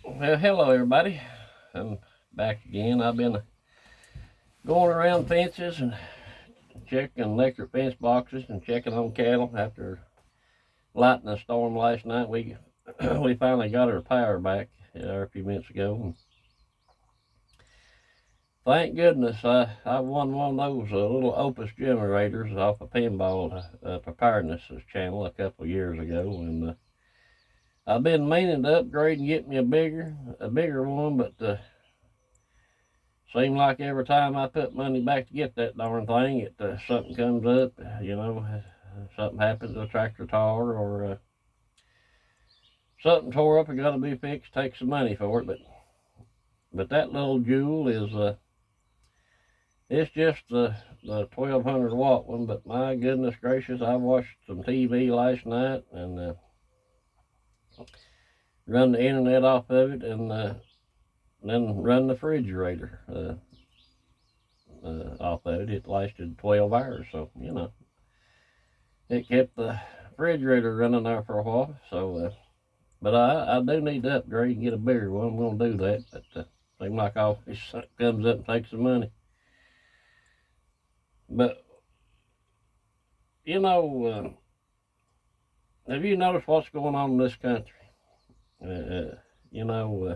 Well, hello everybody. I'm back again. I've been going around fences and checking electric fence boxes and checking on cattle after lighting a storm last night. We we finally got our power back a few minutes ago. And thank goodness I won one of those little Opus generators off a pinball preparedness channel a couple of years ago, and I've been meaning to upgrade and get me a bigger one, but seems like every time I put money back to get that darn thing, something comes up. Something happens, a tractor tire or something tore up and got to be fixed. Take some money for it, but that little jewel is it's just the 1200 watt one. But my goodness gracious, I watched some TV last night and run the internet off of it and then run the refrigerator off of it. It lasted 12 hours, so it kept the refrigerator running there for a while. But I do need to upgrade and get a bigger one. I'm gonna do that, but seems like always comes up and takes some money. But you know, have you noticed what's going on in this country? Uh, uh, you know,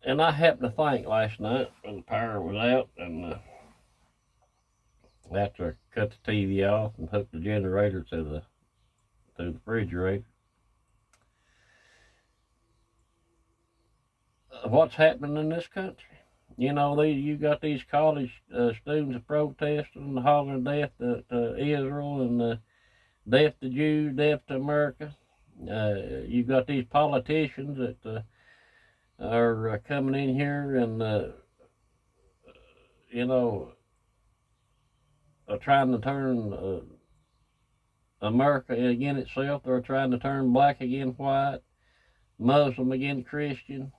and I happened to think last night when the power was out, and after I cut the TV off and hooked the generator to the refrigerator, what's happening in this country? You got these college students protesting, hollering death to Israel and death to Jews, death to America. You got these politicians that are coming in here and you know are trying to turn America against itself. They're trying to turn black against white, Muslim against Christian,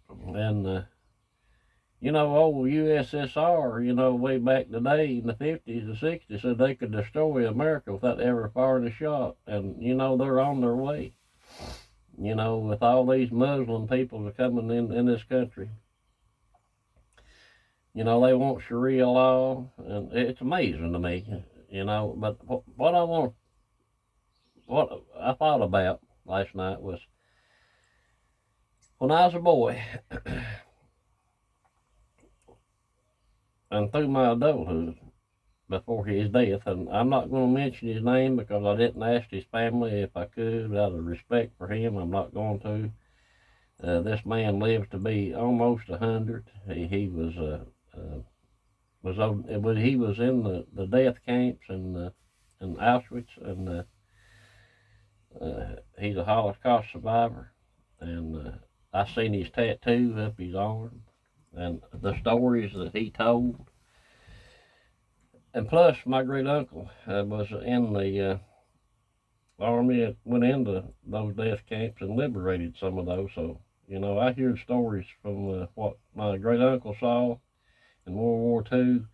and old USSR, way back in the day in the 50s and 60s, said they could destroy America without ever firing a shot. And, they're on their way. With all these Muslim people that are coming in this country. They want Sharia law, and it's amazing to me, But what I thought about last night was when I was a boy and through my adulthood, before his death, and I'm not going to mention his name because I didn't ask his family if I could out of respect for him. I'm not going to. This man lived to be almost 100. He he was in the death camps in Auschwitz, and he's a Holocaust survivor. And I seen his tattoo up his arm, and the stories that he told. And plus, my great uncle was in the army that went into those death camps and liberated some of those. So, I hear stories from what my great uncle saw in World War II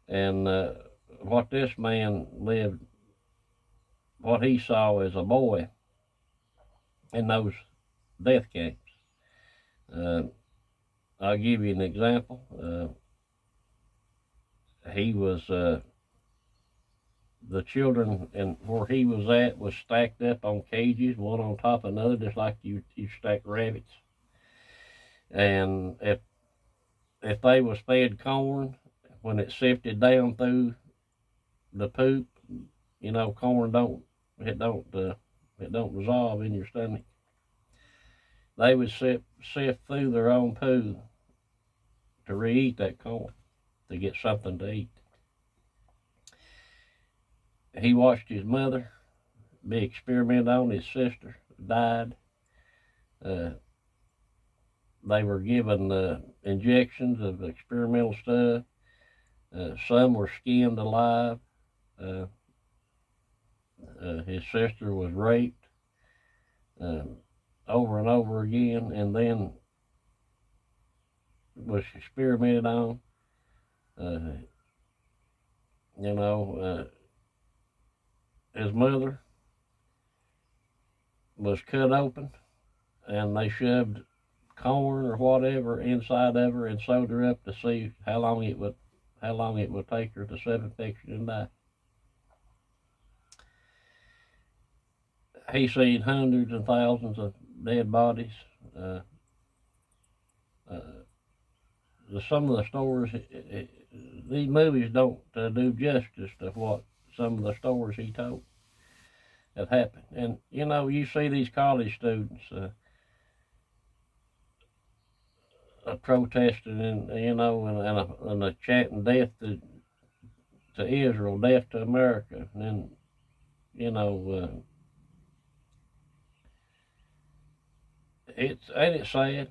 and what this man lived, what he saw as a boy in those death camps. Uh, I'll give you an example. He was the children and where he was at was stacked up on cages, one on top of another, just like you stack rabbits. And if they was fed corn, when it sifted down through the poop, corn it don't dissolve in your stomach. They would sift through their own poo to re-eat that corn to get something to eat. He watched his mother be experimented on. His sister died. Uh, they were given injections of experimental stuff. Some were skinned alive. Uh, his sister was raped over and over again, and then was experimented on. Uh, you know, his mother was cut open, and they shoved corn or whatever inside of her and sewed her up to see how long it would take her to self-infection and die. He's seen hundreds and thousands of dead bodies. Some of the stories, these movies don't do justice to what some of the stories he told have happened. And you see these college students protesting, and chanting death to Israel, death to America, and then ain't it sad?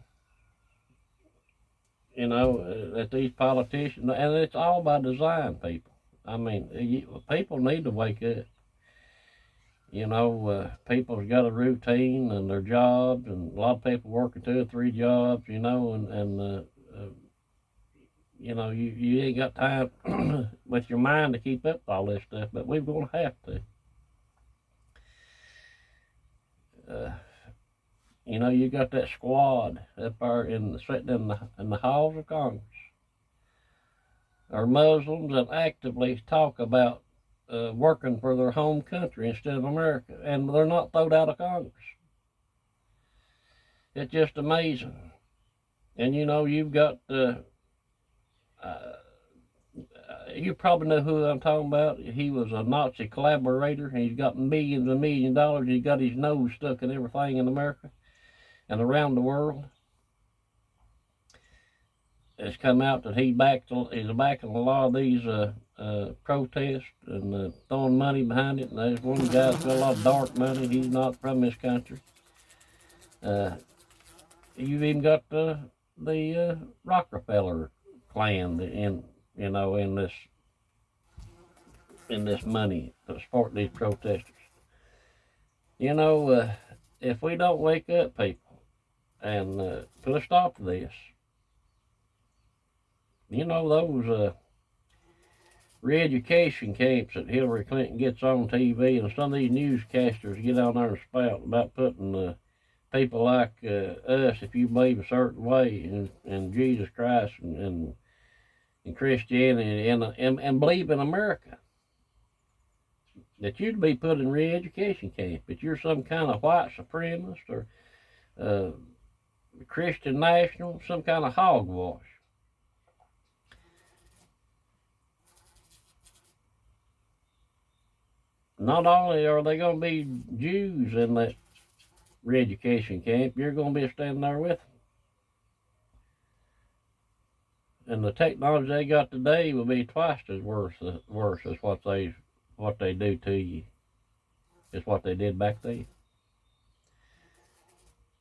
That these politicians, and it's all by design, people. I mean, people need to wake up. People's got a routine and their jobs, and a lot of people working 2 or 3 jobs, and you ain't got time with your mind to keep up with all this stuff, but we're going to have to. You got that squad up there sitting in the halls of Congress, are Muslims and actively talk about working for their home country instead of America, and they're not thrown out of Congress. It's just amazing. And you've got you probably know who I'm talking about. He was a Nazi collaborator, and he's got millions and millions of dollars. He's got his nose stuck in everything in America and around the world. It's come out that he's backing a lot of these protests and throwing money behind it. And there's one guy's got a lot of dark money. He's not from this country. You've even got the Rockefeller clan in this money to support these protesters. If we don't wake up, people, and put a stop to this, those re-education camps that Hillary Clinton gets on TV, and some of these newscasters get on there and spout about putting people like us, if you believe a certain way in Jesus Christ and Christianity and believe in America, that you'd be put in re-education camp, that you're some kind of white supremacist or Christian national, some kind of hogwash. Not only are they going to be Jews in that re-education camp, you're going to be standing there with them. And the technology they got today will be twice as worse as what they do to you. It's what they did back then.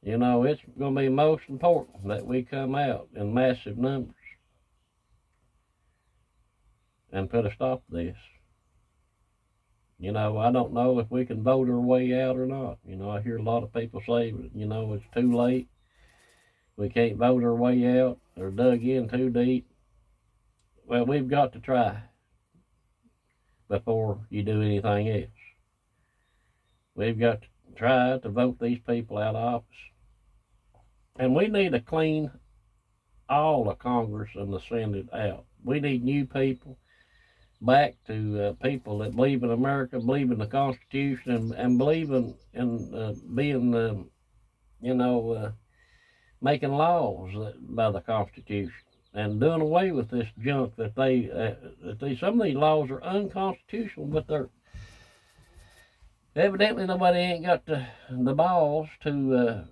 It's going to be most important that we come out in massive numbers and put a stop to this. I don't know if we can vote our way out or not. I hear a lot of people say, it's too late. We can't vote our way out. They're dug in too deep. Well, we've got to try before you do anything else. We've got to try to vote these people out of office. And we need to clean all the Congress and the Senate out. We need new people, back to people that believe in America, believe in the Constitution, and believe in being, making laws by the Constitution, and doing away with this junk that some of these laws are unconstitutional, but they're evidently nobody ain't got the balls to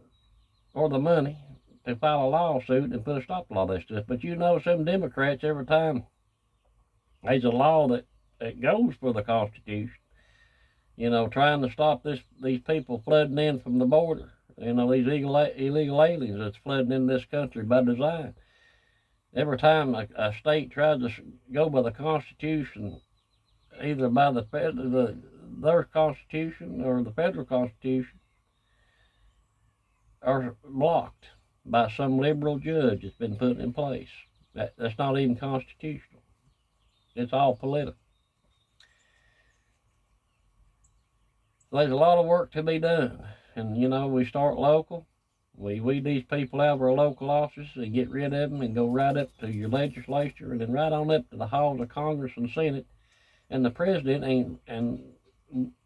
or the money to file a lawsuit and put a stop to all that stuff. But some Democrats, every time there's a law that goes for the Constitution, trying to stop these people flooding in from the border, these illegal aliens that's flooding in this country by design. Every time a state tries to go by the Constitution, either by their Constitution or the federal Constitution, are blocked by some liberal judge that's been put in place. That's not even constitutional. It's all political. There's a lot of work to be done. and we start local. We weed these people out of our local offices and get rid of them and go right up to your legislature and then right on up to the halls of Congress and Senate and the president and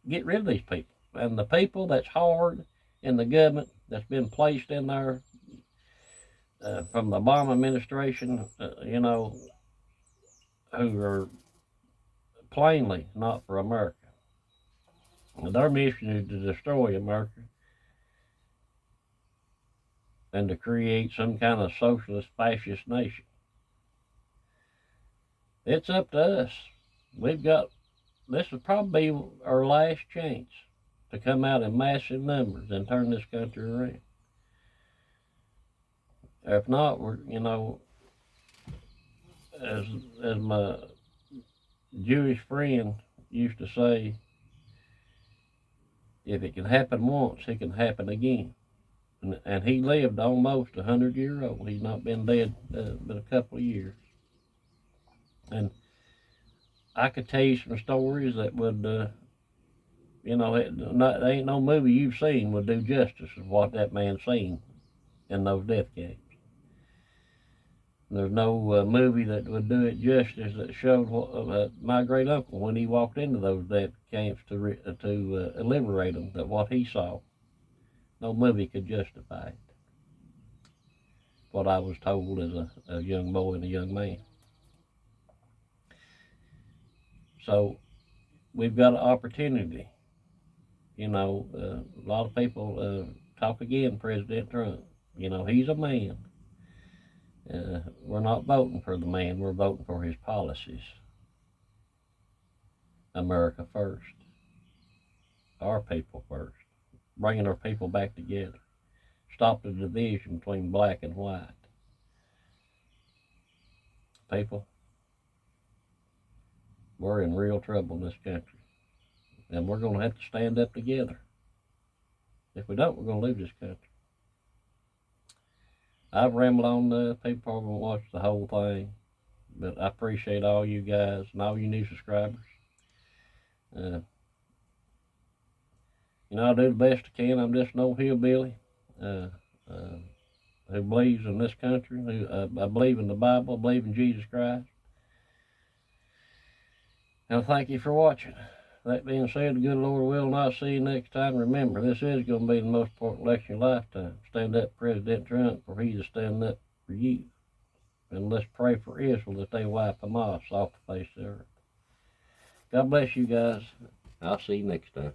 get rid of these people. And the people that's hard in the government that's been placed in there from the Obama administration, who are plainly not for America. And their mission is to destroy America and to create some kind of socialist fascist nation. It's up to us. This will probably be our last chance to come out in massive numbers and turn this country around. If not, we're, as my Jewish friend used to say, if it can happen once, it can happen again. And he lived almost 100 years old. He's not been dead but a couple of years. And I could tell you some stories that would, there ain't no movie you've seen would do justice of what that man seen in those death camps. There's no movie that would do it justice that showed what, my great uncle when he walked into those death camps to liberate them, that what he saw. No movie could justify it. What I was told as a young boy and a young man. So we've got an opportunity. A lot of people talk against President Trump. He's a man. We're not voting for the man, we're voting for his policies. America first. Our people first. Bringing our people back together. Stop the division between black and white. People, we're in real trouble in this country. And we're going to have to stand up together. If we don't, we're going to lose this country. I've rambled on. People probably won't watch the whole thing. But I appreciate all you guys and all you new subscribers. I do the best I can. I'm just an old hillbilly who believes in this country. I believe in the Bible. I believe in Jesus Christ. And thank you for watching. That being said, the good Lord will not see you next time. Remember, this is going to be the most important election of your lifetime. Stand up for President Trump, for he's standing up for you. And let's pray for Israel that they wipe Hamas off the face of the earth. God bless you guys. I'll see you next time.